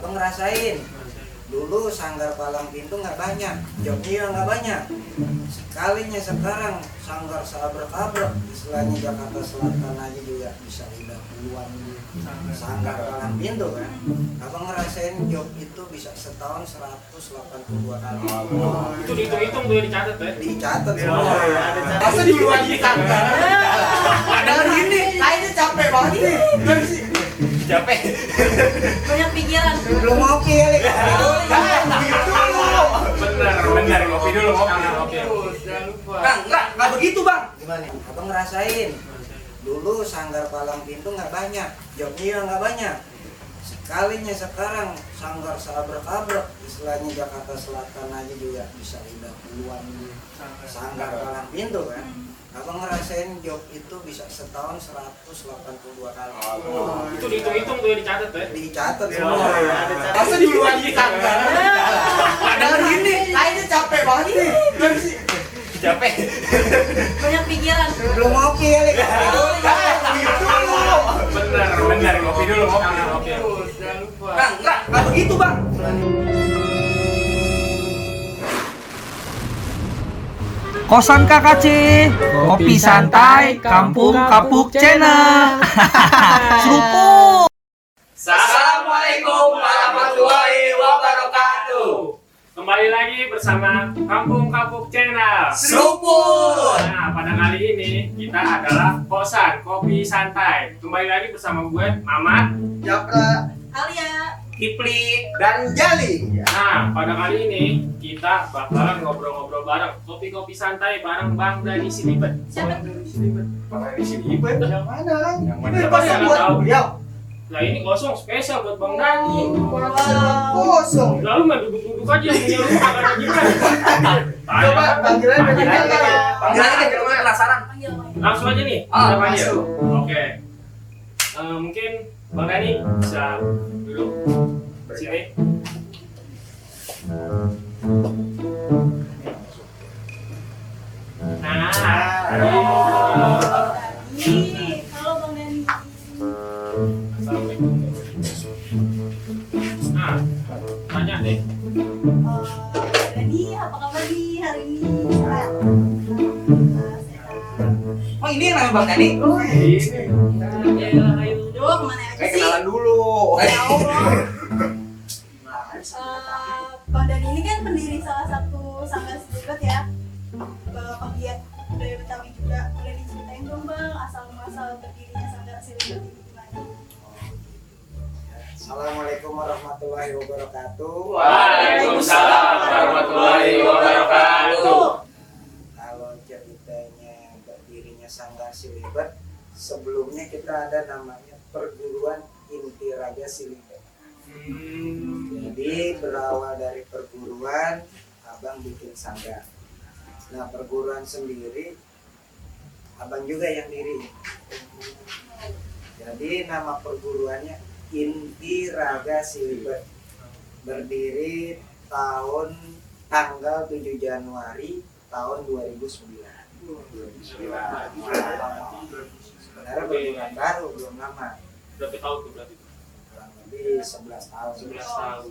Abang ngerasain dulu sanggar palang pintu nggak banyak, jobnya nggak banyak. Sekalinya sekarang sanggar seabrek-abrek, istilahnya Jakarta Selatan aja juga bisa udah puluhan sanggar palang pintu kan. Abang ngerasain job itu bisa setahun 182 kali. Itu dihitung tuh, dicatat ya? Dicatat semua. semua. Masa duluan di sanggar? Padahal gini, kayaknya capek banget nih. Capek. Banyak pikiran. Belum ngopi kali. Bener, ngopi dulu, ngopi. Jangan lupa. Bang, enggak begitu bang. Gimana? Abang ngerasain dulu sanggar palang pintu nggak banyak, jobnya nggak banyak. Sekalinya sekarang sanggar seabrek-abrek, istilahnya Jakarta Selatan aja juga bisa udah puluhan sanggar palang pintu kan. Abang ngerasain job itu bisa setahun 182 kali. Itu dihitung tuh, dicatat ya? Dicatat semua. Masa duluan di sanggar? Padahal gini, kayaknya capek banget nih. Capek. Banyak pikiran. Belum ngopi kali. Bener, ngopi dulu, ngopi. Jangan lupa. Bang, enggak begitu bang. Kosan KKC, kopi santai, kampung kapuk channel. Seruput. Assalamualaikum warahmatullahi wabarakatuh. Kembali lagi bersama Kampung Kapuk Channel. Seruput. Nah, pada kali ini kita adalah kosan kopi santai. Kembali lagi bersama gue, Mamat. Japra, Alia. Kipli, dan Jali. Nah, pada kali ini kita bakalan ngobrol-ngobrol bareng, kopi-kopi santai bareng Bang Dani Silibet. Siapa? Bang Dani Silibet? Yang mana? Yang mana? Ini pas Yang buat tahu. beliau. Lah ini kosong spesial buat Bang Dani. Kosong. Lalu mah duduk-duduk aja punya rumah karena gimana? Coba panggilan Panggilan aja. Panggilan aja ke rumah penasaran. Panggil. Langsung aja nih. Ah, kita panggil. masuk. Oke. Mungkin Bang Dani bisa duduk sini. Nah, Ih, halo Bang Dani. Assalamualaikum. Nah, tanya deh. Dani, apa kabar nih hari ini? Sehat? Sehat. Oh ini yang namanya Bang Dani? Ya, ayo dulu kemana aja sih? dulu. Ya Allah. Bang Dani ini kan pendiri salah satu sanggar Silibet ya. Penggiat budaya Betawi juga. Boleh diceritain dong Bang, asal muasal berdirinya sanggar Silibet ini gimana? Assalamualaikum warahmatullahi wabarakatuh. Waalaikumsalam warahmatullahi wabarakatuh. Kalau ceritanya berdirinya Sanggar Silibet, sebelumnya kita ada namanya Perguruan Inti Raga Silibet. Jadi berawal dari perguruan, abang bikin sanggar. Nah perguruan sendiri, abang juga yang diri. Jadi nama perguruannya Inti Raga Silibet. Berdiri tanggal 7 Januari tahun 2009. Sebenarnya perguruan baru, belum lama. Berapa tahun tuh berarti? Kurang lebih 11 tahun. 11 tahun.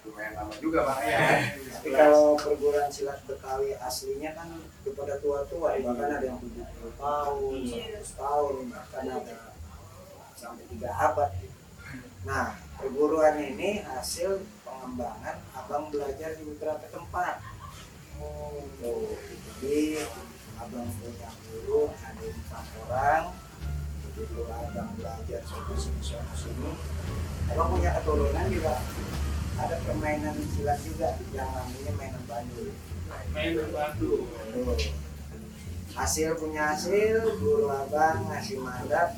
Lumayan lama juga Bang ya. Tapi kalau perguruan silat Betawi aslinya kan kepada tua-tua, bahkan ada yang 70 tahun, 100 tahun, bahkan ada sampai 3 abad. Nah, perguruan ini hasil pengembangan abang belajar di beberapa tempat. Tuh, jadi abang punya guru ada 4 orang. Begitu abang belajar sini. Abang punya keturunan juga. Ada permainan silat juga yang namanya mainan Bandung. Main berbatu. Tuh. Punya hasil, guru abang ngasih mandat,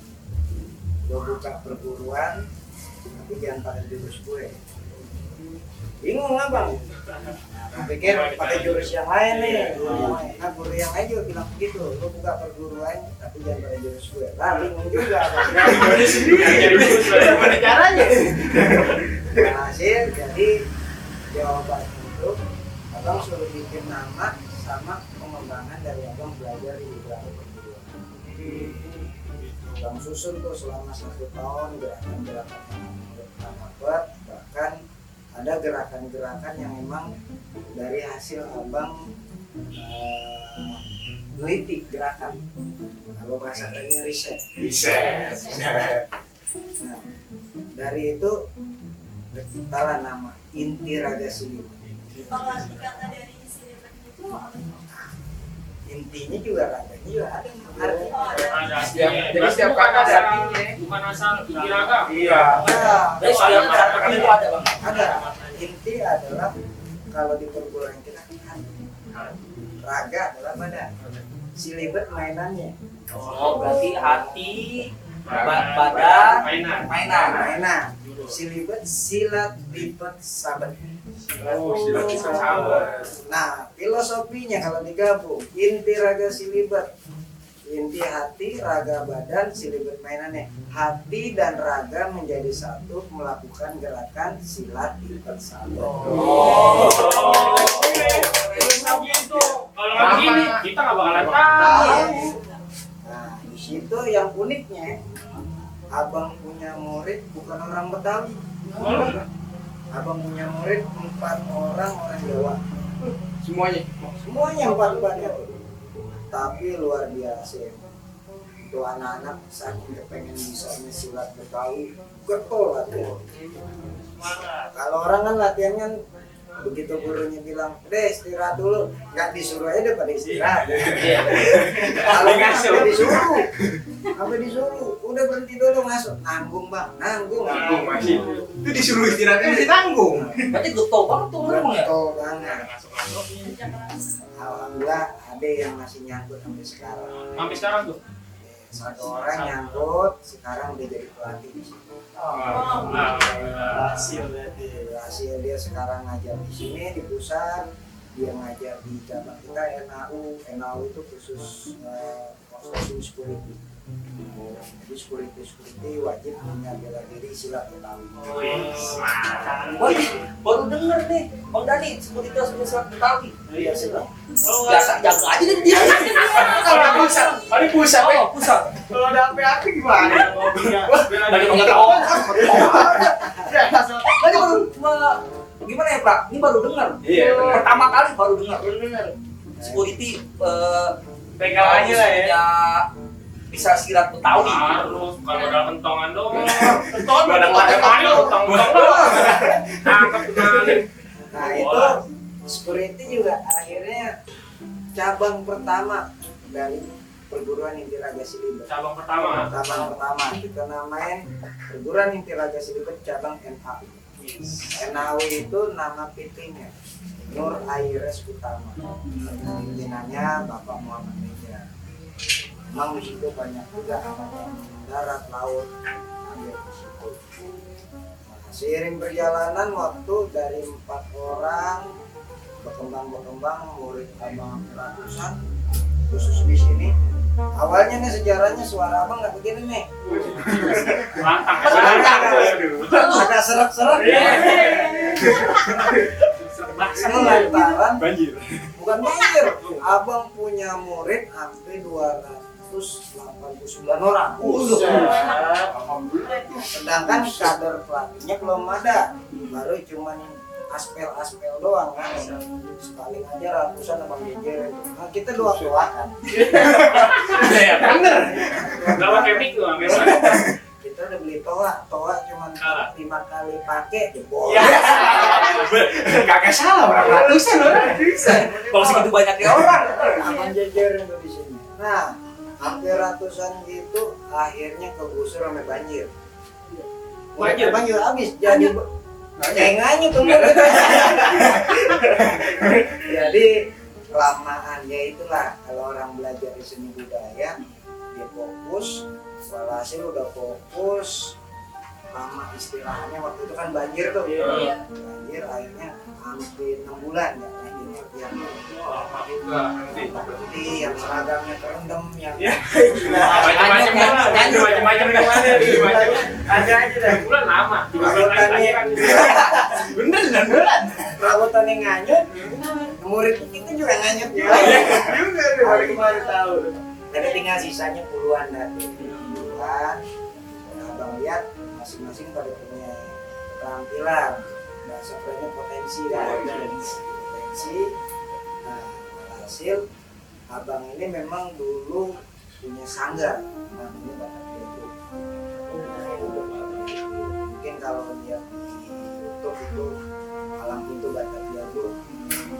gue buka perguruan, tapi jangan pakai jurus gue. Bingung abang. Nah, pikir pakai jurus yang lain nih. Nah guru yang lain juga bilang begitu, lu buka perguruan tapi jangan pakai jurus gue. Lah bingung juga. Gimana caranya? Hasil jadi jawabannya itu abang suruh bikin nama sama pengembangan dari abang belajar di beberapa perguruan. Abang susun tuh selama 1 tahun gerakan-gerakan yang dapat, bahkan ada gerakan-gerakan yang memang dari hasil abang teliti gerakan, kalau bahasa lainnya riset. Nah, dari itu terciptalah nama inti raga Silibet. Kalau arti kata dari Silibet itu apa? Intinya juga raganya juga ada arti. Ada Jadi setiap kata ada artinya. bukan asal inti raga. Iya. Jadi setiap kata itu ada bang. Ada. Inti adalah kalau di perguruan kita hati. Raga adalah badan. Silibet mainannya. Oh berarti hati, badan, Mainan. Mainan. Silibet silat lipat sabet. Oh, silat lipat sabet. Nah, filosofinya kalau digabung inti raga Silibet, inti hati, raga badan, Silibet mainannya. Hati dan raga menjadi satu melakukan gerakan silat lipat sabet. Kalau nggak begini, kita nggak bakalan tahu. Nah, di situ yang uniknya, abang punya murid bukan orang Betawi. Abang punya murid 4 orang Jawa. Semuanya. Semuanya 4-4-nya tuh. Tapi luar biasa. Itu anak-anak saking kepengen bisanya silat Betawi, getol latihan. Kalau orang kan latihan kan begitu gurunya bilang, "Deh, istirahat dulu." Nggak disuruh aja deh pada istirahat. Kalau nggak sampai disuruh, udah berhenti dulu masuk. Nanggung bang, nanggung. Masih. Itu disuruh istirahatnya masih tanggung. Berarti getol banget tuh bang ya. Getol banget. Alhamdulillah ada yang masih nyangkut sampai sekarang. Sampai sekarang tuh. Satu orang nyangkut, sekarang udah jadi pelatih di sini. Hasil dia sekarang ngajar di sini di pusat, dia ngajar di cabang kita NAU itu khusus konstruksi security. Jadi security wajib punya bela diri silat Betawi. Wah, baru denger nih, Bang Dani sebut itu silat Betawi. Iya sih. Biasa jaga aja deh dia. Kalau pusat, ada pusat. Oh, pusat. Kalau ada api gimana? Tadi nggak tahu. Tadi gimana ya Pak? Ini baru dengar. Iya. Pertama kali baru dengar. Security Pegang aja lah ya. punya bisa silat Betawi. Harus kalau ada kentongan doang. Kentongan ada mana? Kentong doang. Tangkap kali. Nah itu security juga akhirnya cabang pertama dari perguruan inti raga Silibet. Cabang pertama. Cabang pertama kita namain perguruan inti raga Silibet cabang NAU. NAU itu nama PT-nya Nur Aires Utama. Pimpinannya Bapak Muhammad Meja. Memang di situ banyak juga anak darat, laut, ambil di situ. Nah, seiring perjalanan waktu dari 4 orang berkembang murid abang ratusan khusus di sini. Awalnya nih sejarahnya suara abang nggak begini nih. Lantang. Ada serak-serak. Lantaran Banjir. bukan banjir. Abang punya murid hampir 289 orang. Sedangkan kader pelatihnya belum ada. Baru cuman aspel doang kan. Sekali aja ratusan abang jejer. Nah, kita doa-doakan. Ya bener. Gak pakai mic tuh, biasa. Kita udah beli toa cuman 5 kali pakai jebol. Kagak salah orang ratusan orang. Kalau segitu banyaknya orang. Abang jejer itu di sini. Nah, hampir ratusan gitu akhirnya kegusur sama banjir. Banjir habis jadi cenganya tuh. Jadi kelamaan ya itulah kalau orang belajar di seni budaya dia fokus, walhasil udah fokus lama istirahatnya waktu itu kan banjir tuh. Iya. Banjir akhirnya hampir 6 bulan ya lagi latihan. Jadi yang seragamnya kerendam yang Macam-macam gimana? Ada aja dah. Bulan lama. 3 bulan lagi kan. Beneran. perabotan yang nganyut, murid kita juga nganyut juga. Baru kemarin tahu. Tapi tinggal sisanya puluhan dari puluhan. Nah, abang lihat masing-masing pada punya keterampilan bahasa kerennya potensi kan. Potensi. Nah, hasil abang ini memang dulu punya sanggar namanya Batavia Group. Mungkin kalau lihat di YouTube itu Palang Pintu Batavia Group.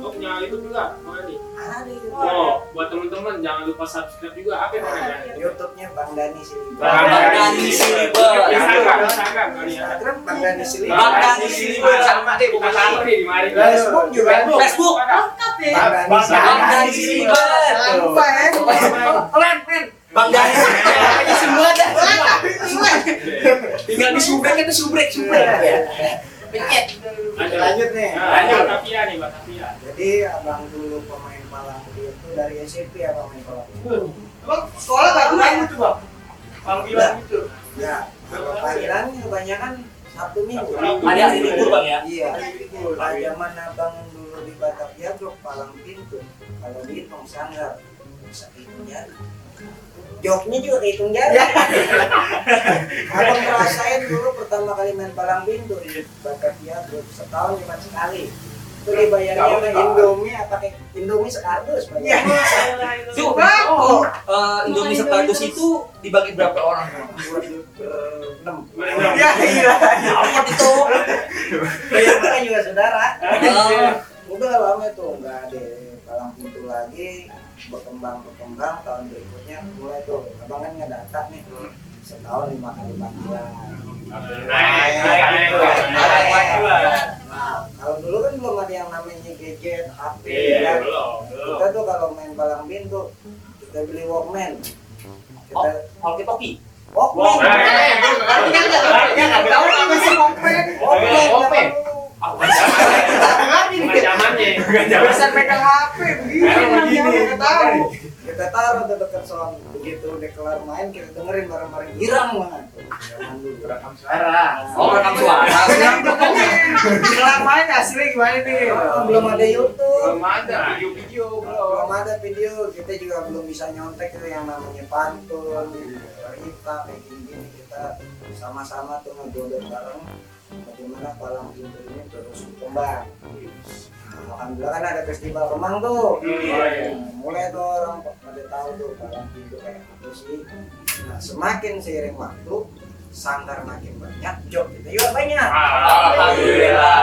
Oh, punya YouTube juga, mana nih? Ada itu. Oh, buat teman-teman jangan lupa subscribe juga. Apa yang namanya? YouTube-nya Bang Dani Siliban. Bang Dani Siliban. Instagram kali ya. Instagram Bang Dani Siliban. Bang Dani Siliban. Sama deh Bukan pokoknya. sama nih di mari. Facebook juga. Facebook. Lengkap ya. Bang Dani Siliban. Lupa ya. Bang Dani Siliban. Semua dah. Tinggal disubrek itu subrek. Pencet. Lanjut nih. Lanjut Batavia nih, Batavia. Jadi abang dulu pemain palang itu dari SMP abang main palang. Bang, sekolah baru kamu tuh bang. Panggilan itu. Ya, kalau panggilan kebanyakan Sabtu Minggu. Ada hari libur bang ya. Iya. Pada zaman abang dulu di Batavia Group palang pintu, kalau dihitung sanggar bisa hitung jari. Joknya juga hitung jari. Abang ngerasain dulu pertama kali main palang pintu di Batavia Group setahun cuma sekali. Itu dibayarnya sama Indomie pakai Indomie sekardus. Iya. Tuh, Indomie sekardus itu dibagi berapa orang? Enam. Ya iya. Amat itu. Bayarnya kan juga saudara. Oh. Udah lama tuh nggak ada palang pintu lagi, berkembang tahun berikutnya mulai tuh abang kan ngedata nih setahun 5 kali panggilan. Nah, kalau dulu kan belum ada yang namanya gadget, HP kan. Kita tuh kalau main palang pintu kita beli Walkman. Kita Walkie-talkie. Walkman. Walkman. Zamannya. Bisa megang HP begini. Nggak tahu. Kita taruh tuh dekat sound, begitu udah kelar main kita dengerin bareng-bareng girang banget. Zaman dulu. Rekam suara. Oh, rekam suara. Kelar main hasilnya gimana nih? Belum ada YouTube. Belum ada video-video Belum ada video, kita juga belum bisa nyontek itu yang namanya pantun, cerita kayak gini-gini kita sama-sama tuh ngegodok bareng bagaimana palang pintu ini terus berkembang. Nah, alhamdulillah kan ada festival Kemang tuh. Mulai tuh orang pada tahu tuh palang pintu kayak apa sih. Nah, semakin seiring waktu sanggar makin banyak, job kita juga banyak. Alhamdulillah.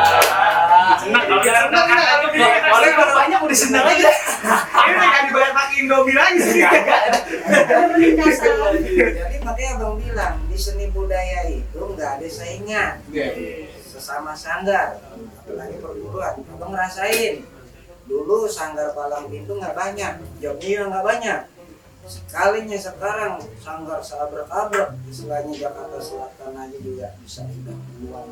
Senang kalau senang Oleh kalau banyak udah senang aja. Ini nggak dibayar pakai Indomie lagi sih. Jadi makanya abang bilang di seni budaya itu nggak ada saingan sesama sanggar, apalagi perguruan. Abang ngerasain dulu sanggar palang pintu nggak banyak, jobnya juga nggak banyak. Sekalinya sekarang sanggar seabrek-abrek, istilahnya Jakarta Selatan aja juga bisa udah puluhan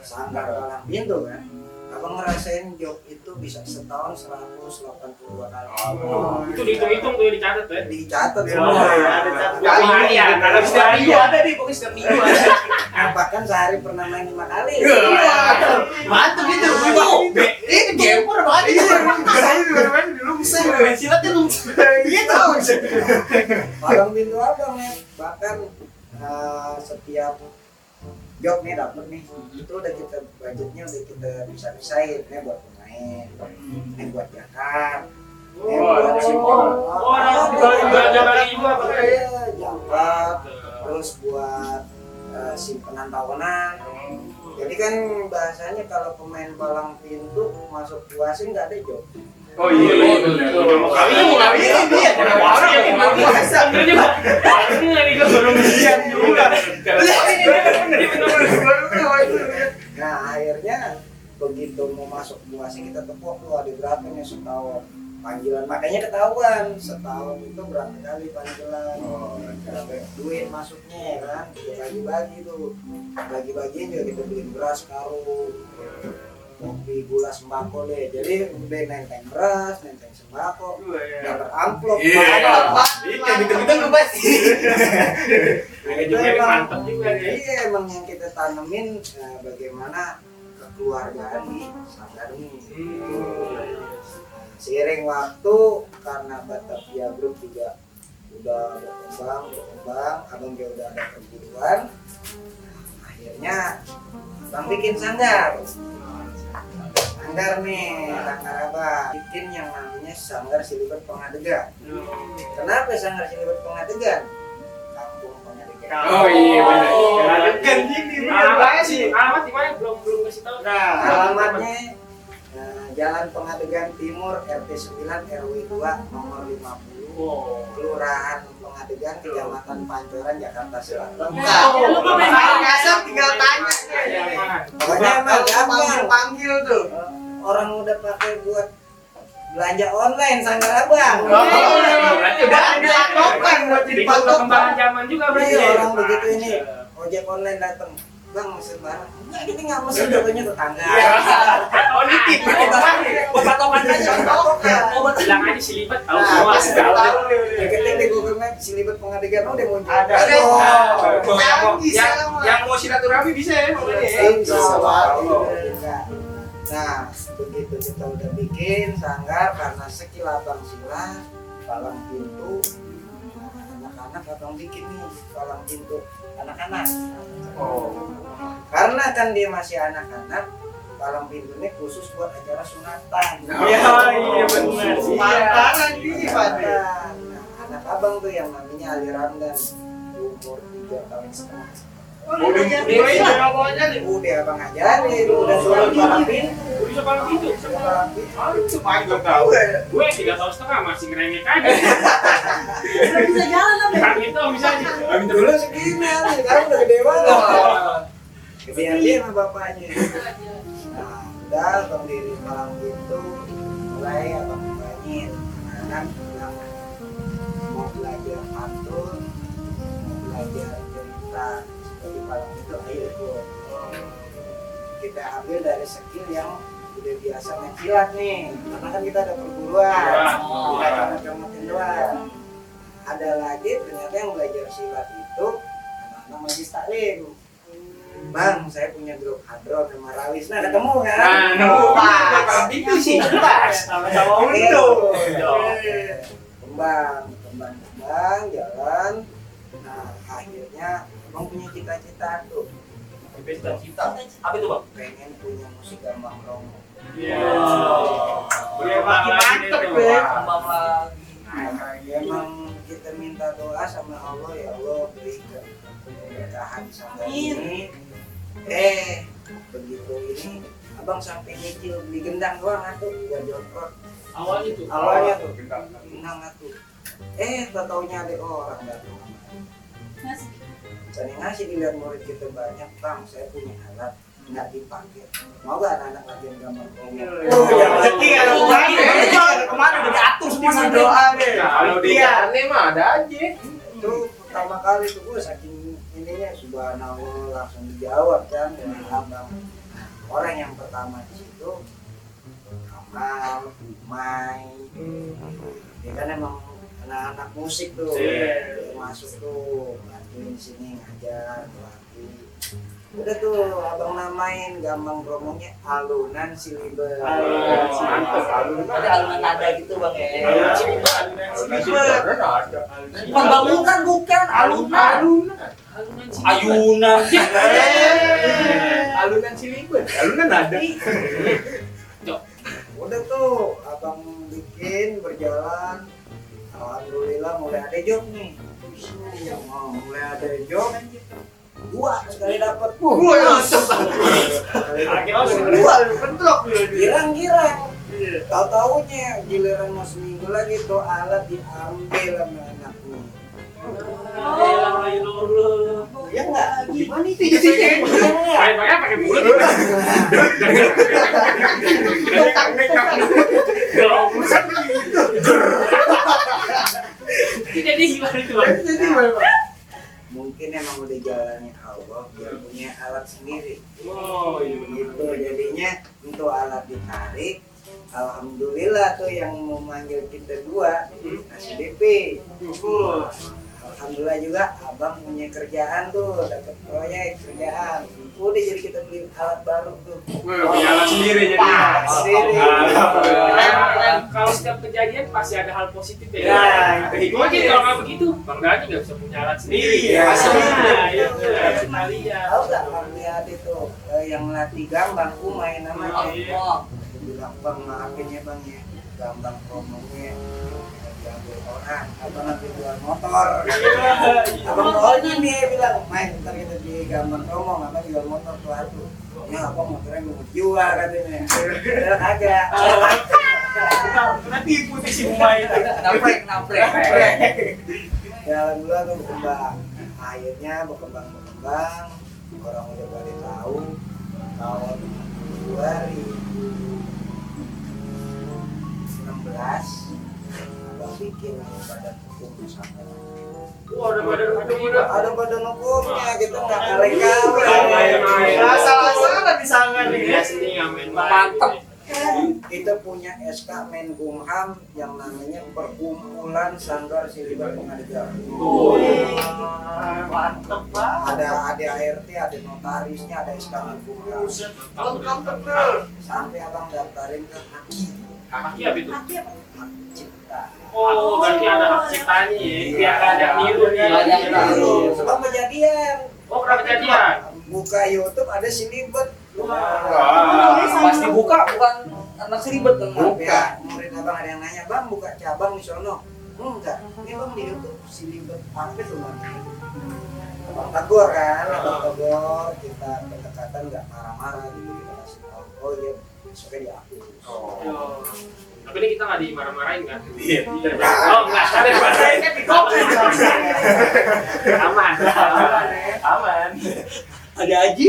sanggar palang pintu kan. Abang ngerasain job itu bisa setahun 182 kali. itu dihitung-hitung tuh dicatat ya. Dicatat Iya, semua. ada Buat harian, ada Setiap minggu harian. ada nih, pokoknya setiap minggu ada. Bahkan sehari pernah main 5 kali. Mantap itu. Ini gamer banget. Saya juga main dulu bisa. Silatnya lu. Iya tahu. Palang pintu abang ya, bahkan setiap job nih dapet nih, itu udah kita budgetnya udah kita bisa-bisain nih buat pemain, nih buat jakat, nih buat simpan, jakat, terus buat simpenan tahunan. Jadi kan bahasanya kalau pemain palang pintu masuk puasin nggak ada job. Oh iya, mau kawin dia. Nah akhirnya begitu mau masuk puasin kita tepuk tuh ada berapa nih setahun panggilan, makanya ketahuan setahun itu berapa kali panggilan, berapa duit masuknya ya kan, kita bagi-bagi tuh, bagi-bagiin juga kita beli beras karung, kopi, gula, sembako deh. Jadi udah nenteng beras, nenteng sembako, dapat amplop, Gitu-gitu lu pasti. itu emang, iya emang yang kita tanemin bagaimana kekeluargaan di sanggar ini. Seiring waktu karena Batavia Group juga udah berkembang, abang juga udah ada perguruan, akhirnya abang bikin sanggar. Sanggar nih, Sanggar Abang bikin yang namanya Sanggar Silibet Pengadegan. Kenapa Sanggar Silibet Pengadegan? Kampung Pengadegan. Oh iya benar. Pengadegan ini, Alamat sih. Alamat di mana belum kasih tahu. Nah, Alamatnya Jalan Pengadegan Timur RT 9 RW 2 nomor 50. Oh. Kelurahan Pengadegan, Kecamatan Pancoran, Jakarta Selatan. Jangan lupa main Kasar tinggal tanya. Pokoknya mah gampang. Panggil tuh. Orang udah pakai buat belanja online Sanggar Abang. Berarti Udah ada patokan buat jadi ikut perkembangan patokan. zaman juga berarti. Iya, orang begitu ini. Ojek online datang. Bang, mesen barang. Enggak, kita nggak mesen, katanya tetangga. Oh nitip. Buat patokan aja. Patokan. Bilang aja Silibet tahu Nah, semua. pasti Tahu. tahu nih. Ketik di Google Maps Silibet Pengadegan udah muncul. Ada. Canggih sekarang, Mas. Yang mau silaturahmi bisa ya. Insya Allah. Nah, begitu kita udah bikin sanggar karena skill abang silat, palang pintu, anak-anak abang bikin nih palang pintu anak-anak. Karena kan dia masih anak-anak, palang pintunya khusus buat acara sunatan. Iya benar. Pantangan ini, Pak. Nah, anak abang tuh yang namanya Ali Ramdan, umur 3 tahun setengah. Mulai dari awalnya nih. Udah abang ajarin, udah suruh palang pintu. Bisa paling gitu. Palang pintu. Belum tahu. Gue 3 tahun setengah masih ngerengek aja. Belum bisa jalan apa ya? Kan itu misalnya. Dulu segini, sekarang udah gede banget. Gedean dia sama bapaknya. Nah, udah abang diri palang pintu, mulai abang banyin anak bilang mau belajar pantun, mau belajar cerita seperti palang pintu, ayo ikut. Kita ambil dari skill yang udah biasa ngecilat nih, karena kan kita ada perguruan, kita camat-camatin doang. Ada lagi ternyata yang belajar silat itu anak-anak majlis taklim. Bang, saya punya grup hadron sama Rawis. Nah, ketemu kan? Pas. Itu sih pas. Sama-sama Oke. untung. Kembang, jalan. Nah, akhirnya abang punya cita-cita tuh, Cita-cita. Apa itu, Bang? pengen punya musik gambang romo. Iya. Udah makin mantep, Be. Tambah lagi. Emang kita minta doa sama Allah, ya Allah berikan keberkahan sampai ini. Begitu ini abang sampai nyicil beli gendang doang atuh buat jokrot. Awalnya tuh. Awalnya tuh gendang atuh. Tak taunya ada orang datang. Ngasih. Saya ngasih dilihat murid kita banyak, Bang, saya punya alat nggak dipakai. Mau gak anak-anak latihan gambar romo? Ya rezeki kalau kemana? Kemana udah diatur semua Cuma doa deh. Kalau dia aneh mah ada aja. Itu pertama kali tuh gue saking ininya subhanallah langsung dijawab kan dengan abang. Orang yang pertama di situ Kamal, Mai, dia kan emang anak-anak musik tuh, dia masuk tuh bantuin sini ngajar, pelatih. Udah tuh abang namain gambang romonya Alunan Silibet. Mantap. Ada alunan nada gitu, Bang ya. Alunan Silibet. Bukan bangunan, bukan alunan. Alunan Ayunan. Alunan Silibet. Alunan ada. Udah tuh abang bikin berjalan, alhamdulillah mulai ada job nih. Mulai ada job, 2 sekali dapat. Dua bentrok. Girang-girang. Tahu-taunya giliran mau seminggu lagi tuh alat diambil sama anaknya. Ya enggak? Gimana itu jadinya? Main-mainnya pakai mulut. Jadi gimana itu, Bang? Jadi Pak. Mungkin emang udah jalannya Allah, dia punya alat sendiri. Oh, iya Gitu jadinya untuk alat ditarik. Alhamdulillah tuh yang mau manggil kita 2 kasih DP. Alhamdulillah juga abang punya kerjaan tuh, dapat proyek kerjaan. Udah jadi kita beli alat baru tuh. Punya alat sendiri jadi. Alat sendiri. Kalau setiap kejadian pasti ada hal positif ya. Ya, Itu aja kalau nggak begitu, Bang Dani nggak bisa punya alat sendiri. Iya, asli. Itu harus kita lihat. Tahu nggak Bang lihat itu yang latih gambang, main namanya. Iya. bilang bang maafin ya bang ya, gambar promonya diambil orang, abang nanti jual motor. Abang maunya nih bilang main ntar kita di gambar promo, abang jual motor tuh aku. Ya abang motornya mau jual katanya. Padahal kagak. Nanti tipu si Umay itu. Naprek. Jalan bulan tuh berkembang. Akhirnya berkembang. Orang udah pada tahu tahun 2016 abang bikin badan hukum sama. Ada badan hukumnya kita nggak mereka. Asal-asalan disangan nih. Mantap. Kita punya SK Menkumham yang namanya Perkumpulan Sanggar Silibar Pengadegan. Mantep banget. Ada ART, ada notarisnya, ada SK Menkumham. Lengkap betul. Sampai abang daftarin ke HAKI, Kaki apa itu? Hati apa? hak cipta. Oh, berarti ada hak ciptanya ya. Biar ada niru nih. Ada niru. Sebab kejadian. Oh, pernah kejadian. Buka YouTube ada Silibet. Pasti buka bukan anak seribet kan? Ya, murid abang ada yang nanya, bang buka cabang di sono. Enggak, ini bang di YouTube Silibet apa tuh bang? Abang tegur kan, abang tegur, kita pendekatan nggak marah-marah gitu, kita kasih tahu. Oh iya, besoknya dihapus. Tapi ini kita nggak dimarah-marahin kan? Iya. Oh, nggak. Ada dimarahin kan di komen. Aman. Aman. Ada aja.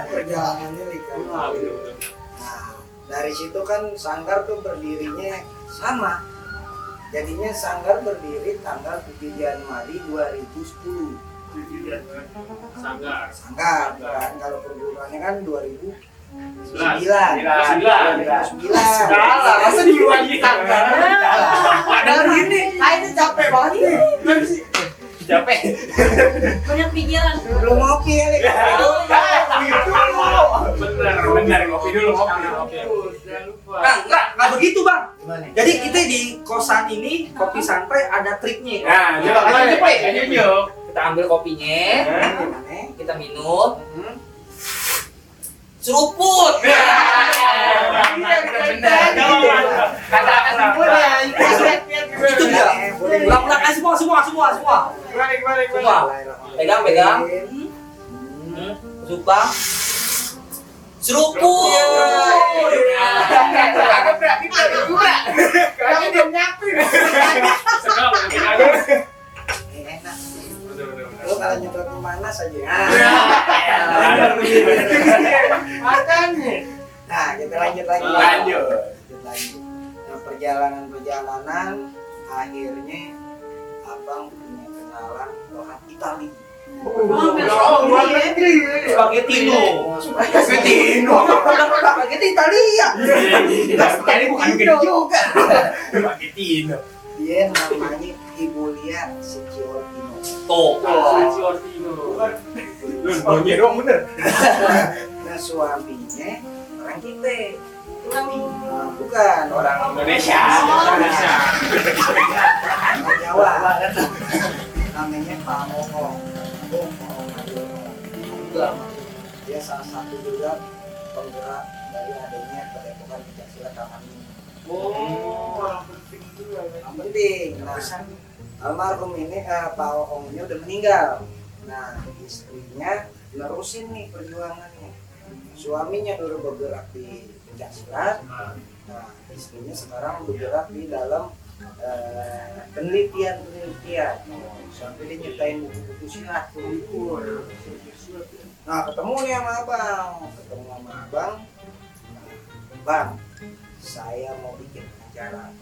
Perjalanannya nih kan. Ah, betul-betul. Nah, dari situ kan Sanggar tuh berdirinya sama. Jadinya Sanggar berdiri tanggal 7 Januari 2010. Sanggar. Sanggar, kan? Kalau perguruannya kan 2009. 9. Salah, masa duluan di Sanggar? Padahal gini, kayaknya capek banget nih. Capek. Banyak pikiran. Belum ngopi ya, Lik. Bener. Ngopi dulu. Jangan lupa. Nah, enggak begitu bang. Gimana? Jadi kita di kosan ini kopi santai ada triknya. Nah, coba Lanjut, Pak. lanjut. Kita ambil kopinya, Gimana? kita minum, Hmm? seruput. Itu dia. Ulang-ulang semua. Semua. Pegang. Sumpah. Seruput. Kamu belum nyapin. Sedap, ngopi lagi. Ini enak. Bener. Lu kalau nyetok panas aja. Makanya. Nah, kita lanjut lagi. Lanjut. Nah, perjalanan akhirnya abang punya kenalan orang Itali. Luar negeri. Spaghettino. Spaghettino. Spaghetti Italia. Ini bukan gede juga. Dia namanya Ibu Lia Siciordino. Tuh. Iya dong bener. Nah, suaminya orang kita. Orang Nah, bukan Orang Indonesia. orang Jawa. Namanya Pak Ongong. Dia salah satu juga penggerak dari adanya Padepokan Pencaksilat Taman. Oh, orang penting juga. Yang penting. Nah, almarhum ini Pak Ongong ini udah meninggal. Nah, istrinya nerusin nih perjuangannya. Suaminya dulu bergerak di pencaksilat. Nah, istrinya sekarang bergerak di dalam penelitian sampai dia nyiptain buku-buku silat. Nah, ketemu nih sama abang. Bang, saya mau bikin acara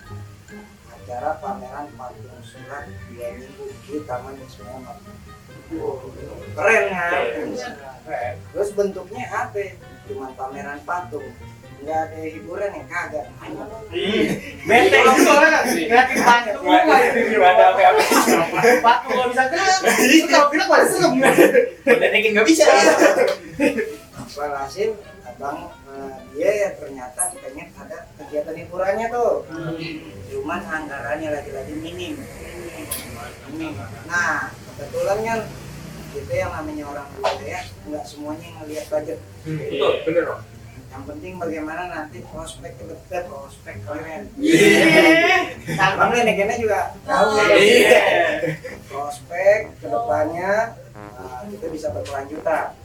pameran patung surat 2 minggu di Taman Ismail. Keren kan? Terus bentuknya apa? Cuma pameran patung, nggak ada hiburan yang kagak. Bete soalnya ngeliatin batu rumah ya. Ada apa-apa. Batu nggak bisa gerak. Itu kalau bilang pada serem. Detekin nggak bisa. Walhasil abang dia ternyata pengen ada kegiatan hiburannya tuh. Cuman anggarannya lagi-lagi minim. Nah, kebetulan kan kita yang namanya orang budaya nggak semuanya ngelihat budget. Betul, bener dong. Yang penting bagaimana nanti prospek ke depan, prospek kalian. Bang Neneknya juga tahu. Prospek ke depannya kita bisa berkelanjutan.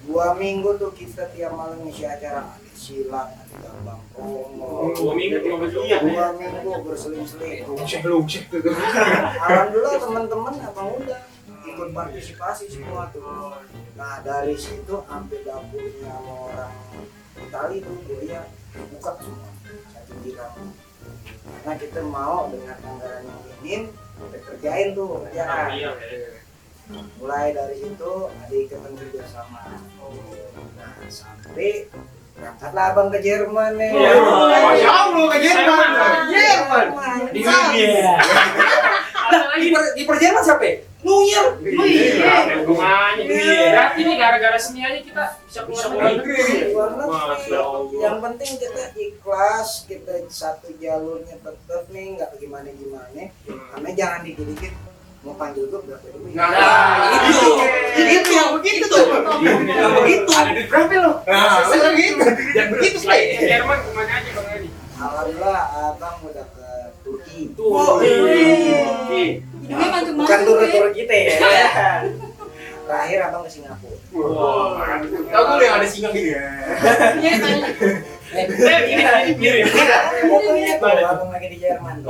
2 minggu tuh kita tiap malam ngisi acara silat, gambang promo. 2 minggu belum betul. 2 minggu berseling-seling. Alhamdulillah teman-teman abang udah ikut partisipasi semua tuh. Nah dari situ sampai dapurnya sama orang Itali tuh kuliah buka semua satu jiran. Karena kita mau dengan anggaran yang minim kita kerjain tuh kerjaan. Mulai dari situ ada ikatan kerjasama. Nah sampai berangkatlah abang ke Jerman nih. Masya Allah ke Jerman. Di dunia. Kiper Jerman siapa? Neuer. Berarti ini gara-gara seni aja kita bisa keluar negeri. Yang penting kita ikhlas, kita satu jalurnya tetap nih, nggak gimana-gimana. Karena jangan dikit-dikit mau panggil gue berapa duit. Nah, itu yang begitu tuh. Yang begitu. Ada duit berapa lo? Nah, gitu. Yang begitu sih. Jerman kemana aja Bang Edi? Alhamdullah abang udah ke Turki. Hidupnya mantap Bukan tur kita ya. Terakhir abang ke Singapura. Tahu gue yang ada singa gitu ya. Ini mirip. Pokoknya tuh abang lagi di Jerman.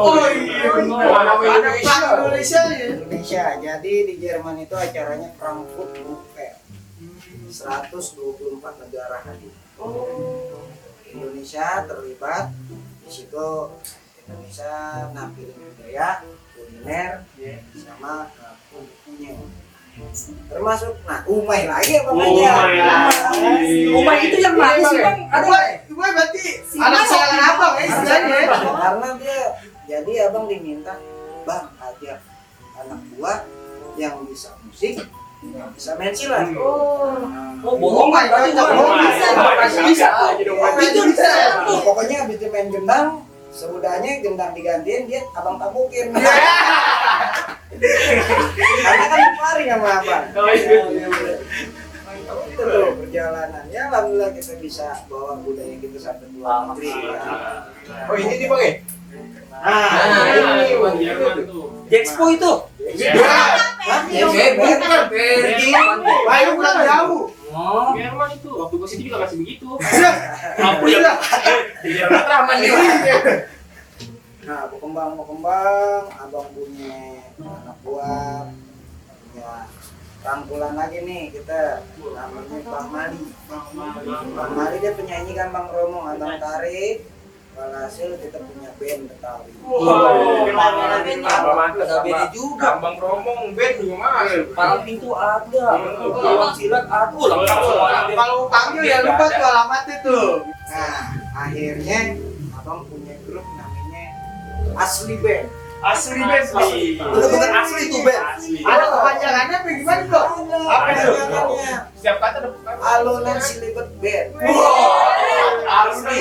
Indonesia. Jadi di Jerman itu acaranya Frankfurt Book Fair. 124 negara hadir. Indonesia terlibat di situ. Indonesia nampilin budaya, kuliner, sama bukunya. Termasuk, umai lagi apa aja? Umay itu yang mana sih Bang? Gue berarti anak sayangan abang istilahnya. Karena dia, jadi abang diminta, bang ajak anak buah yang bisa musik, yang bisa main silat. Oh, bohong berarti nggak bohong. Bisa. Itu bisa. Pokoknya habis dia main gendang, sesudahnya gendang digantiin dia abang tabukin. Karena kan sparring sama abang. Itu tuh perjalanannya, alhamdulillah kita bisa bawa budaya kita sampai luar negeri. Oh ini nih Bang ya? Ini Bang Jerman tuh. Expo itu. Ayo pulang jauh. Jerman itu waktu gua situ juga masih begitu. Apa ya? Jerman ramah nih. Nah, berkembang, abang punya anak buah, punya rangkulan lagi nih kita, namanya Bang Mali. Bang Mali dia penyanyi kan Bang Romo, abang tarik, walhasil kita punya band Betawi. Ada beda juga. Bang Romong band juga masuk. Palang pintu ada. Palang silat ada. Lengkap semuanya. Kalau panggil ya lupa tuh alamatnya tuh. Nah, akhirnya abang punya grup namanya Asli Band. Asli band nih. Bener-bener asli tuh band. Ada kepanjangannya apa gimana kok? Apa namanya? Setiap kata ada Alunan Silibet Band. asli.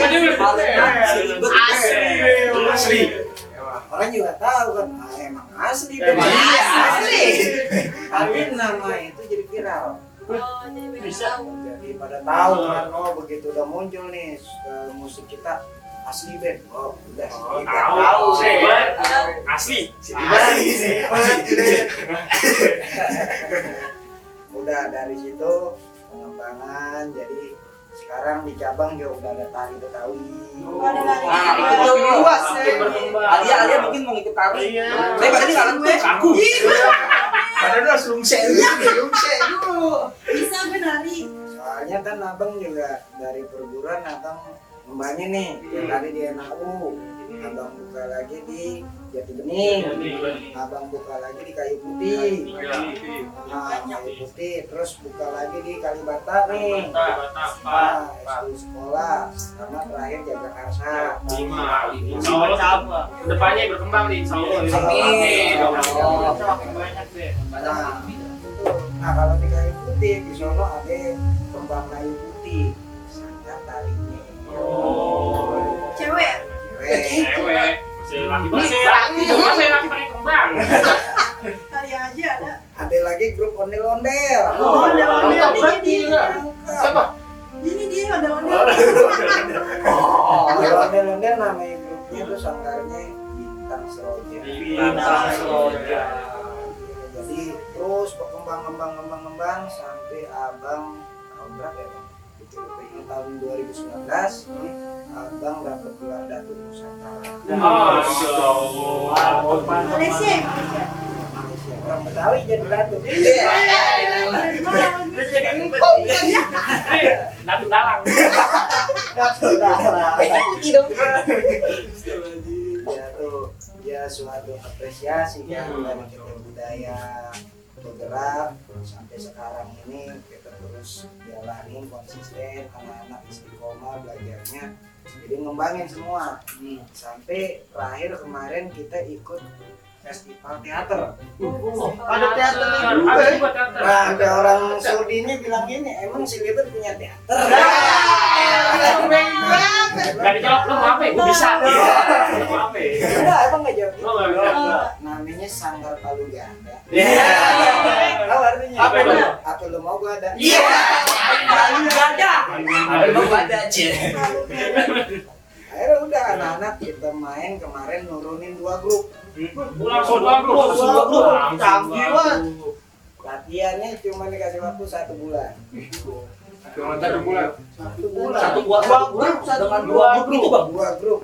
Asli. Orang juga tahu kan, emang asli band. Asli. Tapi nama itu jadi viral. Bisa. Jadi pada tahu kan, oh begitu udah muncul nih musik kita asli band. Oh udah Silibet. Tahu sih. Asli. Udah dari situ pengembangan, jadi sekarang di cabang juga udah ada tari Betawi. Itu luas ya. Alia mungkin mau ikut tari. Saya pada ini nggak kaku. Padahal harus lungse dulu. Bisa gue nari. Soalnya kan abang juga dari perguruan abang ngembangin nih, yang tadi di NAU, abang buka lagi di Jati Bening, abang buka lagi di Kayu Putih, nah Kayu Putih, terus buka lagi di Kalibata nih, nah itu sekolah, sama terakhir Jagakarsa. Insya Allah depannya berkembang nih, insya Allah. Makin banyak deh. Nah kalau di Kayu Putih di Solo ada kembang kayu putih, sangka talinya. Cewek. Cewek. Masih laki pakai kembang. Kali aja ada. Ada lagi grup ondel-ondel. Ondel-ondel. Siapa? Ini dia ondel-ondel. Kalau ondel-ondel namanya grupnya tuh sanggarnya Bintang Seroja. Bintang Seroja. Jadi terus berkembang sampai abang tahun berapa ya bang? Betul-betul tahun 2019 abang dapat gelar Datuk Nusantara. Masya Allah. Malaysia. Malaysia. Orang Betawi jadi Datuk. Datuk Dalang. Datuk Dalang. Putih dong. Ya tuh ya suatu apresiasi kan dari kita budaya bergerak sampai sekarang ini kita terus jalanin konsisten, anak-anak istiqomah belajarnya, jadi ngembangin semua sampai terakhir kemarin kita ikut festival teater. Ada teater juga. Ada juga teater. Nah, ada orang Saudi ini bilang gini, emang si Libet punya teater? Gak dijawab lu apa ya? Gue bisa. Apa ya? Enggak, emang nggak jawab gitu. Oh, nggak jawab. Namanya Sanggar Palu Ganda. Iya. Tahu artinya? Apa itu? Apa lu mau gua ada? Iya. Enggak ada. Belum ada aja. Akhirnya udah anak-anak kita main kemarin nurunin 2 grup. Langsung bagus. Canggih banget. Latihannya cuma dikasih waktu 1 bulan. Cuma 1 bulan. 1 bulan. Satu buat grup dengan 2 grup itu bang. 2 grup.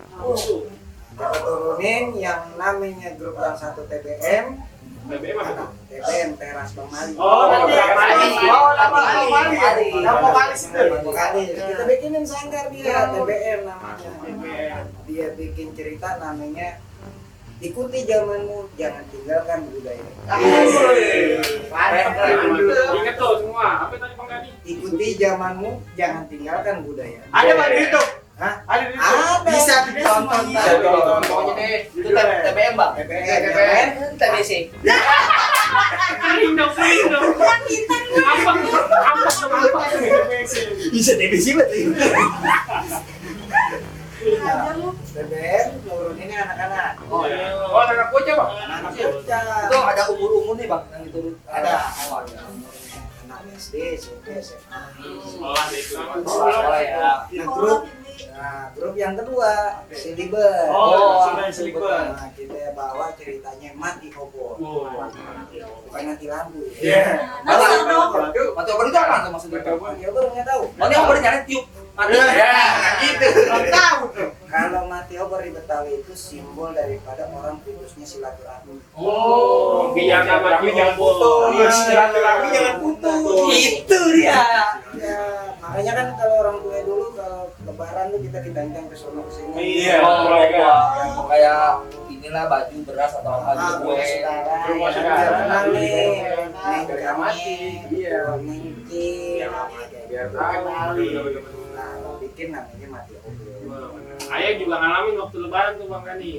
Kita turunin yang namanya grup yang 1 TBM. BBM apa? TBM Teras Bang Mali. Oh, nanti Bang Mali. Oh, nama Mali ya? Nama vokalis itu. Vokalis. Kita bikinin sanggar dia TBM namanya. Dia bikin cerita namanya ikuti zamanmu, jangan tinggalkan budaya. Ingat tuh semua. Apa tadi Bang Dani? Ikuti zamanmu, jangan tinggalkan budaya. Ada Bang di YouTube. Hah? Ada di YouTube. Ada. Bisa ditonton. Bisa Pokoknya deh, itu TBM bang. TBM. TBC. Kering dong. Apa? Bisa TBC berarti. Ajar lu. TBM nuruninnya anak-anak. Oh, anak bocah Bang. Anak bocah. Itu ada umur nih bang yang itu. Ada. Oh, ada. Anak SD, SMP, SMA. Sekolah deh itu. Sekolah ya. Nah, grup yang kedua, Silibet. Oh, Silibet. Nah, kita bawa ceritanya Mati Obor. Bukan mati lampu. Iya. Nasar dong. Mati obor itu apa tuh maksudnya? Mati Obor nggak tahu. Mati obor nyari tiup. Mati. Ya, gitu. tahu tuh. Kalau Mati Obor di Betawi itu simbol daripada orang putusnya silaturahmi. Oh, biar nama jangan putus. Silaturahmi jangan putus. Itu dia. Ya, makanya kan kalau orang tua dulu kalau lebaran tuh kita didandang ke sono ke sini. Iya. Oh, kayak inilah baju beras atau apa Ah, gitu. buat saudara, Rumah ya, saudara. biar kenal nih, Biar biar mati. Iya. mungkin, Biar tahu. nah, bikin namanya Mati Obor. Ayah juga ngalamin waktu lebaran tuh Bang Dani.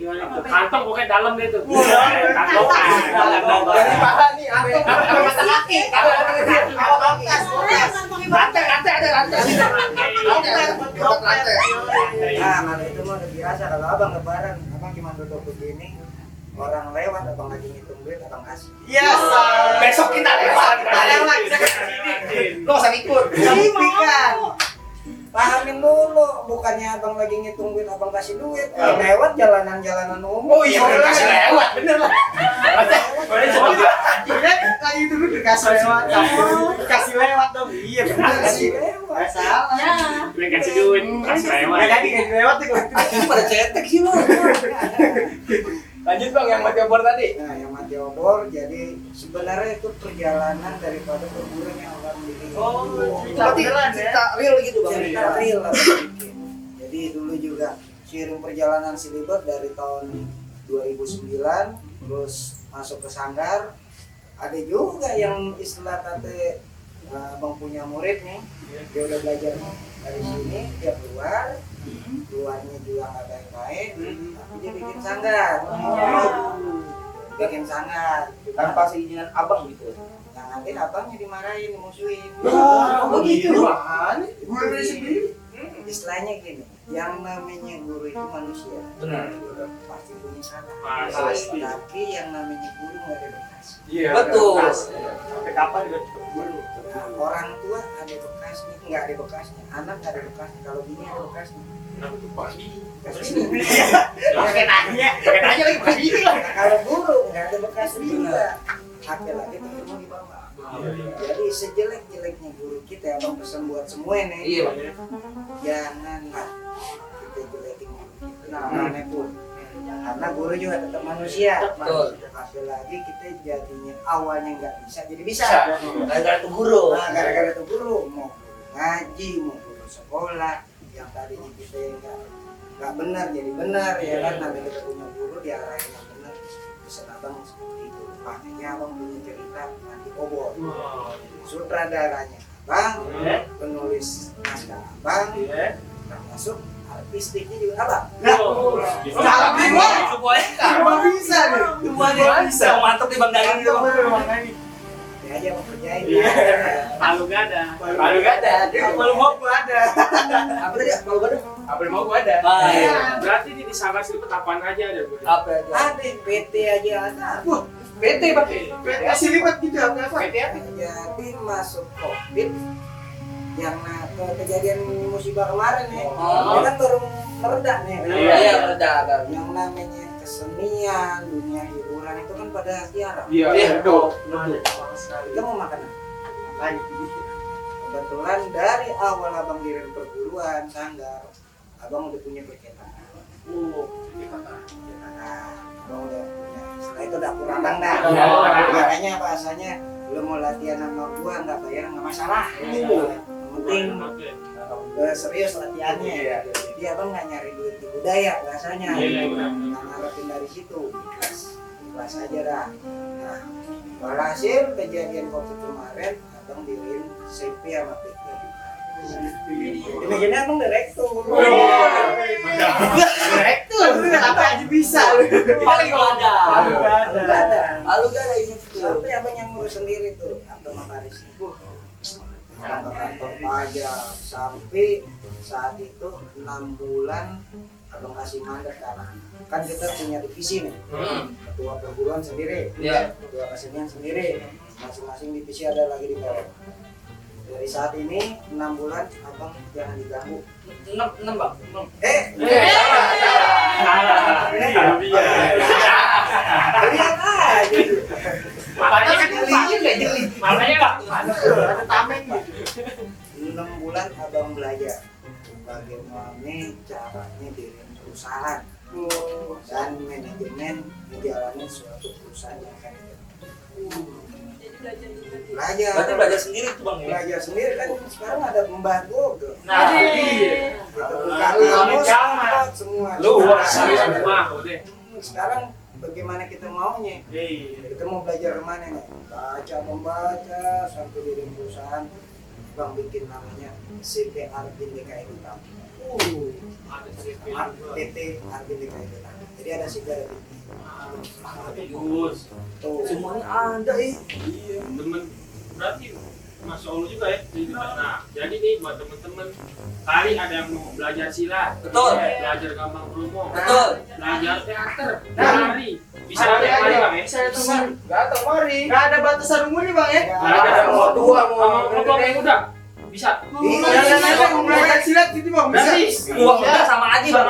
Kantong pokoknya dalam deh tuh. Kantongan. Dari paha nih, apa? Mata kaki. Rantai ada rantai. Nah, kalau itu mah udah biasa. Kalau abang lebaran, abang cuma duduk begini, orang lewat, abang lagi ngitung duit, abang kasih. Yes. Besok kita lewat. Lo usah ikut. Simpikan. Pahamin dulu, bukannya abang lagi ngitung duit, abang kasih duit. Lewat jalanan-jalanan umum. Oh iya, udah kasih lewat, bener lah. Lagi dulu dikasih lewat. Kasih lewat dong. Iya benar. Kasih lewat. Salah. Ya. Udah kasih duit, kasih lewat. Ya tadi kasih lewat tuh. Ini pada cetek sih lo. Lanjut bang yang mati obor tadi. Nah, yang Mati Obor jadi sebenarnya itu perjalanan daripada berburunya orang di Berarti cerita real gitu bang. cerita real lah bikin. Jadi dulu juga seiring perjalanan Silibet dari tahun 2009 terus masuk ke Sanggar, ada juga yang istilah kata bang punya murid nih, dia udah belajar dari sini, dia keluarnya juga nggak baik-baik, tapi dia bikin Sanggar. Bikin Sanggar Tanpa seinginan abang gitu. yang nanti abangnya dimarahin, dimusuhin. Oh gitu. Gue sendiri. Istilahnya gini, yang namanya guru itu manusia. Benar. Pasti punya salah. Pasti. Tapi yang namanya guru nggak ada bekas. Iya. Betul. Sampai kapan juga guru. Nah, orang tua ada bekasnya, nggak ada bekasnya. Anak nggak ada bekasnya. Kalau bini ada bekasnya. Kenapa tuh Pak? Bekas ini. Pakai nanya lagi pakai ini lah. Nah, kalau guru nggak ada bekasnya juga. Apalagi ketemu di bawah. Jadi sejelek-jeleknya guru kita yang mau pesan buat semua nih. Iya, Bang. Janganlah kita jelekin guru kita. Namanya pun. Karena guru juga tetap manusia. Betul. Apalagi kita jadinya awalnya nggak bisa jadi bisa. Gara-gara itu guru. Nah, gara-gara itu guru mau guru ngaji, mau guru sekolah, yang tadinya kita nggak benar jadi benar ya kan. Nanti kita punya guru diarahin yang benar. Pesan abang seperti itu. Makanya abang punya cerita nanti obor. Sutradaranya abang, penulis naskah abang, termasuk artistiknya juga abang. Semua bisa nih. Semuanya bisa. Mantap nih Bang Dani itu. Ini aja mau kerjain. Palu gak ada. Palu gak ada. Palu mau gua ada. Apa tadi? Kalau gua ada. Apa mau gua ada. Ah, iya. Berarti di Sanggar Silipet apaan aja ada Bu? Apa aja? Ada PT aja ada. PT, Bang. Kasih lipat gitu apa? PT apa? Jadi masuk COVID yang kejadian musibah kemarin nih, Oh. dia kan baru mereda nih. Iya, udah agak. Yang namanya kesenian, dunia hiburan itu kan pada tiara. Iya, betul. Kita mau makan apa? Kebetulan dari awal abang diri perguruan Sanggar, abang udah punya percetakan. Abang udah punya. Setelah itu dapur abang dah. Makanya bahasanya lu mau latihan sama gua nggak bayar nggak masalah. Yang penting serius latihannya. Jadi abang nggak nyari duit di budaya bahasanya. Nggak ngarepin dari situ. Ikhlas aja dah. Nah, walhasil kejadian waktu kemarin abang diriin CP sama PT. Ini abang direktur. Direktur. Apa aja bisa. Paling gua ada. Lalu gak ada ini tuh. Sampai abang yang ngurus sendiri tuh. Abang sama Paris. Abang ke kantor pajak sampai saat itu 6 bulan abang kasih mandat karena kan kita punya divisi nih. Ketua perguruan sendiri, Iya. ketua kesenian sendiri. Masing-masing divisi ada lagi di bawah. Dari saat ini 6 bulan abang jangan diganggu. 6, Bang. 6. Lihat aja. Makanya kan makanya Ada tameng gitu. 6 bulan abang belajar bagaimana caranya diriin perusahaan dan manajemen menjalani suatu perusahaan yang akan Jadi belajar juga. belajar. Berarti belajar sendiri tuh, Bang ya. Belajar sendiri kan sekarang ada pembantu tuh. Nah, Kita buka kamus semua. Luas. semua udah. Sekarang bagaimana kita maunya? Kita mau belajar kemana nih? Baca, membaca sampai di perusahaan. Bang bikin namanya CP Arbin DKI Utama. PT Arbin DKI Utama. Jadi ada sigara Bagus. tuh. Semuanya ada, Iya, temen. Berarti Masya Allah juga ya. Nah, jadi nih buat temen-temen kali ada yang mau belajar silat, Betul. belajar gambang kromong, Betul. belajar teater, nari, bisa datang kemari Bang ya? Datang mari. Enggak ada batasan umur nih, Bang ya. Nggak ada. Mau tua, Sama kelompok yang muda bisa. Mau belajar silat gitu, Bang. Bisa. Berarti Dua udah sama aja, Bang.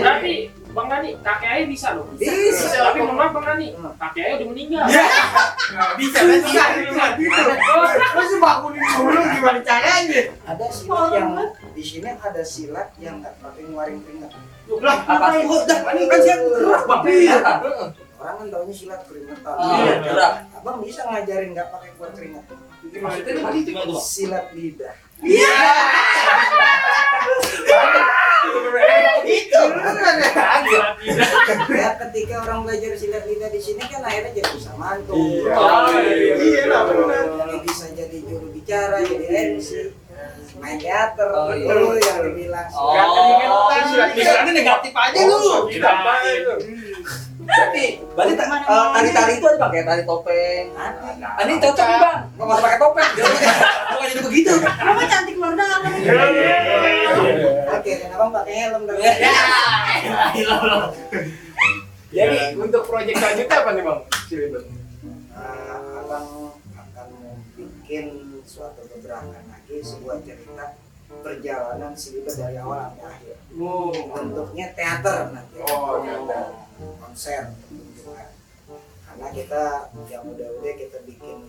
berarti Bang Dani, kakek Ayah bisa loh. Bisa. Tapi mohon maaf Bang Dani, kakek Ayah udah meninggal. Bisa. Terus bangunin dulu gimana caranya? Ada silat yang di sini ada silat yang nggak pakai ngeluarin keringat. Lah, Apa sih? Udah, ini kan siap gerak, Bang. Orang kan taunya silat keringetan. Iya, gerak. Abang bisa ngajarin nggak pakai keluar keringat. Maksudnya tadi gimana tuh, Bang? Silat lidah. Iya. Itu. Ya ketika orang belajar silat lidah di sini kan akhirnya jadi bisa mantu. Iya lah, benar. Jadi bisa jadi juru bicara, jadi MC, main teater. Oh, iya. Itu yang dibilang. Oh, Silatnya negatif aja lu. berarti tari-tari itu ada, Bang, kayak tari topeng. Ini cocok nih, Bang. Kok nggak usah pakai topeng? Bukan jadi begitu. Kenapa cantik luar dalam? Oke, dan abang pakai helm dong. Jadi untuk proyek selanjutnya apa nih, Bang? Abang akan mau bikin suatu gebrakan lagi sebuah cerita perjalanan Silibet dari awal sampai akhir. Bentuknya teater nanti. Konser pertunjukan. Karena kita yang udah kita bikin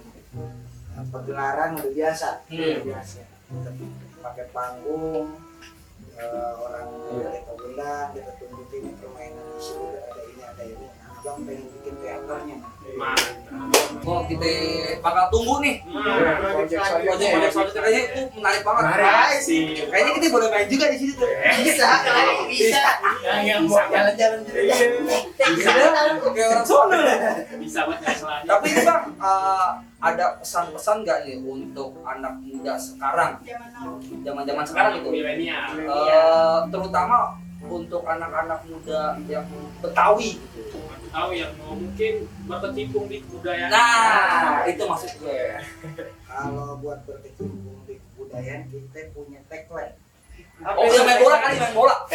pegelaran udah biasa. Kita pakai panggung, orang kita undang, kita tunjukin permainan di sini ada ini. Abang pengen bikin teaternya. Oh, kita bakal tunggu nih. Project selanjutnya itu menarik banget. Kayaknya kita boleh main juga di sini tuh. Bisa. Yang mau jalan-jalan juga. Kayak orang sono. Bisa buat selanjutnya. Tapi ini Bang, ada pesan-pesan nggak nih untuk anak muda sekarang, zaman-zaman sekarang itu, milenial. terutama untuk anak-anak muda yang Betawi gitu. Tahu yang mau mungkin berkecimpung di budaya. Nah, itu maksud gue. Kalau buat berkecimpung di kebudayaan kita punya tagline. Oh, yang main bola kali, main bola.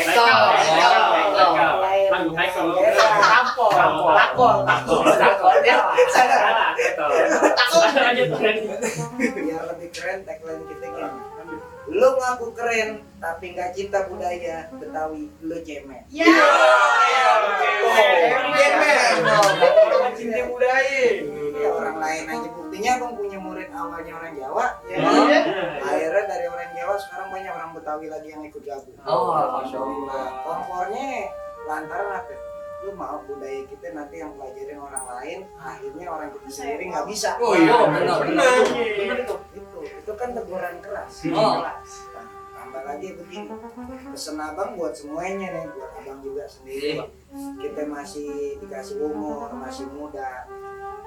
Biar lebih keren tagline kita gini. Lu ngaku keren tapi nggak cinta budaya Betawi, lu cemen. Ya. Cinta budaya. Ya, orang lain aja buktinya Bang punya murid awalnya orang Jawa. Akhirnya dari orang Jawa sekarang banyak orang Betawi lagi yang ikut gabung. Oh, alhamdulillah. Kompornya lantaran apa? Lu mau budaya kita nanti yang pelajarin orang lain, akhirnya orang kita sendiri nggak bisa. Oh iya, benar Itu kan teguran keras. Oh. Nah, tambah lagi begini, pesan abang buat semuanya nih, buat abang juga sendiri. Kita masih dikasih umur, masih muda,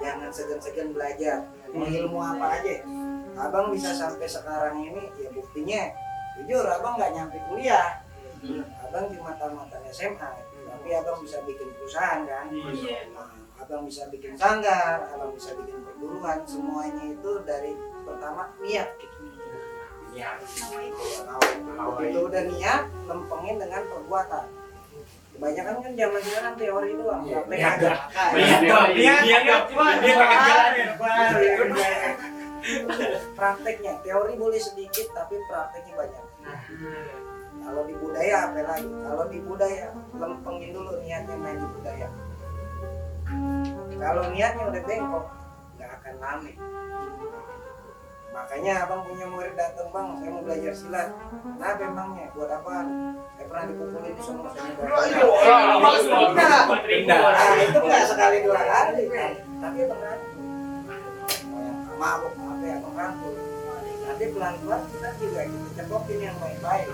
jangan segan-segan belajar. Mau ilmu apa aja, abang bisa sampai sekarang ini, ya buktinya, jujur abang nggak nyampe kuliah, abang cuma tamatan SMA. Tapi abang bisa bikin perusahaan kan, abang bisa bikin sanggar, abang bisa bikin perguruan, semuanya itu dari pertama niat gitu. Begitu udah niat, lempengin dengan perbuatan. Kebanyakan kan zaman sekarang teori doang, prakteknya, teori boleh sedikit tapi prakteknya banyak. Kalau di budaya apa lagi? Kalau di budaya lempengin dulu niatnya main di budaya. Kalau niatnya udah bengkok, nggak akan lame. Makanya abang punya murid datang, Bang, saya mau belajar silat. Nah, memangnya buat apa? Saya pernah dipukulin di sana saya itu nggak sekali dua kali, tapi benar. Mabuk apa ya, merangkul. Nanti pelan-pelan kita juga kita cekokin yang baik-baik.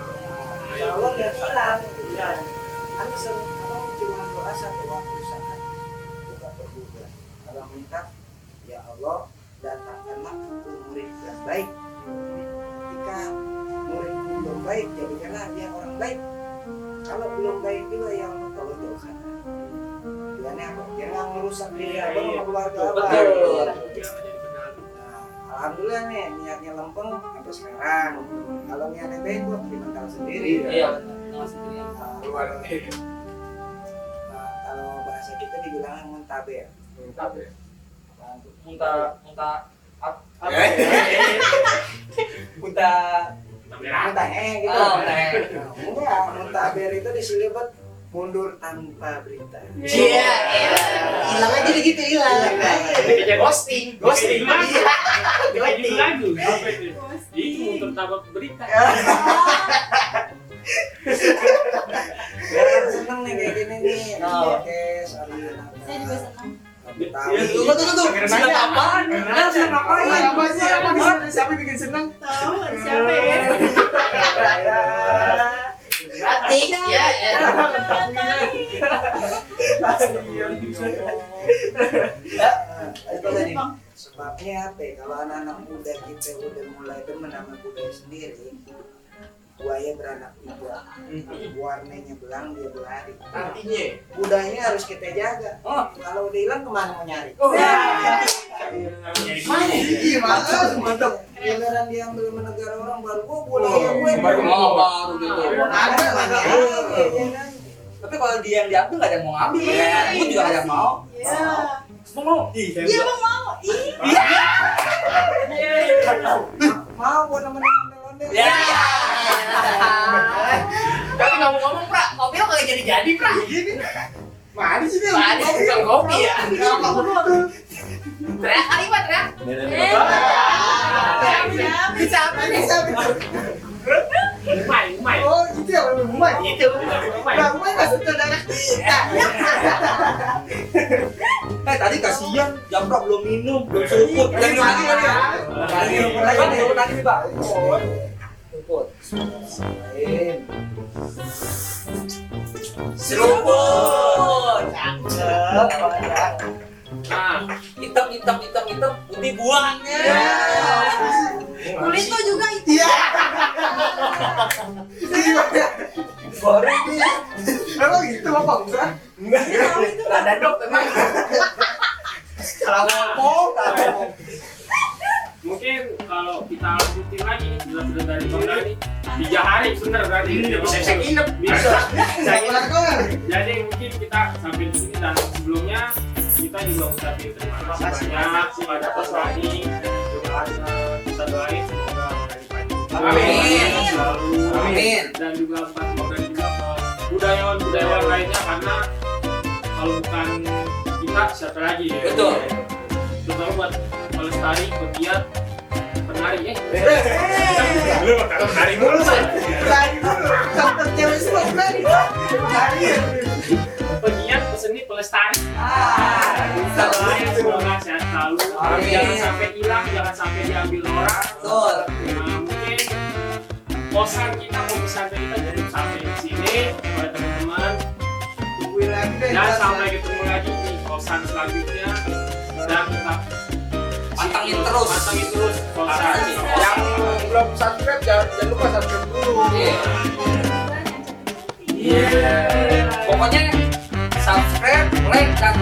Kalau dia hilang, kan cuma doa satu waktu saat kita berdoa. Kalau minta, ya Allah datangkanlah murid yang baik. Ketika murid belum baik, jadikanlah dia orang baik. Kalau belum baik juga yang tolong jauhkan. Tujuannya apa? Jangan merusak diri abang sama keluarga abang. Alhamdulillah nih niatnya lempeng sampai sekarang. Kalau niatnya baik kok dimental sendiri. Iya. Kalau bahasa kita dibilang muntaber. Muntah gitu. Enggak, muntaber itu di Silibet mundur tanpa berita. Iya. Hilang aja gitu, hilang. Ghosting. Itu lagu. Itu mundur tanpa berita. Seneng nih kayak gini nih. Oke, sorry. Saya juga senang. Tunggu. Senang apaan? Senang apaan? Siapa bikin senang? Tahu siapa ya? Batik. Ya. Itu tadi. Sebabnya apa? Kalau anak-anak muda kita udah mulai demen sama budaya sendiri, buaya beranak tiga, warnanya belang dia berlari. Artinya Budayanya harus kita jaga. Kalau udah hilang kemana mau nyari? Mantap. Giliran dia ambil sama negara orang baru budaya gue Baru gitu. ada. Tapi kalau dia yang diambil nggak ada yang mau ngambil. Gue juga nggak ada yang mau. Iya. Mau. Iya bang mau. Ih. Mau buat nemenin ondel-ondel. Ya. Tapi ngomong-ngomong, Pra, kopi lo kagak jadi-jadi, Pra. Mana sih dia? Tadi bukan kopi ya. Kenapa aku gitu? Teriak kali, Pak, teriak. Bisa. Bisa. Umay. Oh, itu ya lebih umay. Itu. Nah, umay masuk ke darah kita. Tadi kasihan, Jamrok belum minum, belum seruput. Udah minum lagi kali ya? Minum lagi nih, Pak. Seruput. Seruput. Nah, Hitam, putih buahnya. Kulit tuh juga itu. Iya. Baru ini. Emang gitu Bapak enggak? Rada dok memang. Kalau ngomong. mungkin kalau kita lanjutin lagi sudah dari Bang Dani 3 hari bener berarti Bisa nginep. bisa. Jadi Jadi mungkin kita sampai di sini dan sebelumnya kita juga ucapin terima kasih banyak kepada Mas Rani. Kita doain semoga dari panjang. Amin. Selalu. Amin. Dan juga Mas Bang dan juga budayawan lainnya karena kalau bukan kita siapa lagi ya? Betul. Terutama buat pelestari, pegiat, penari Lu kalau hari mulu sih. Lari dulu. Sampai cewek semua lari. Lari. pegiat, peseni, pelestari. Bisa Lain semoga sehat selalu. Amin. Jangan sampai hilang, jangan sampai diambil orang. Betul. Nah, mungkin pesan kita, pesantren kita jadi sampai di sini kepada teman-teman. Tungguin lagi deh. Dan sampai ketemu lagi di kosan selanjutnya. Dan kita Pantangin terus. pantangin terus kosan. Yang belum subscribe jangan lupa subscribe dulu. Iya. Pokoknya subscribe, like, dan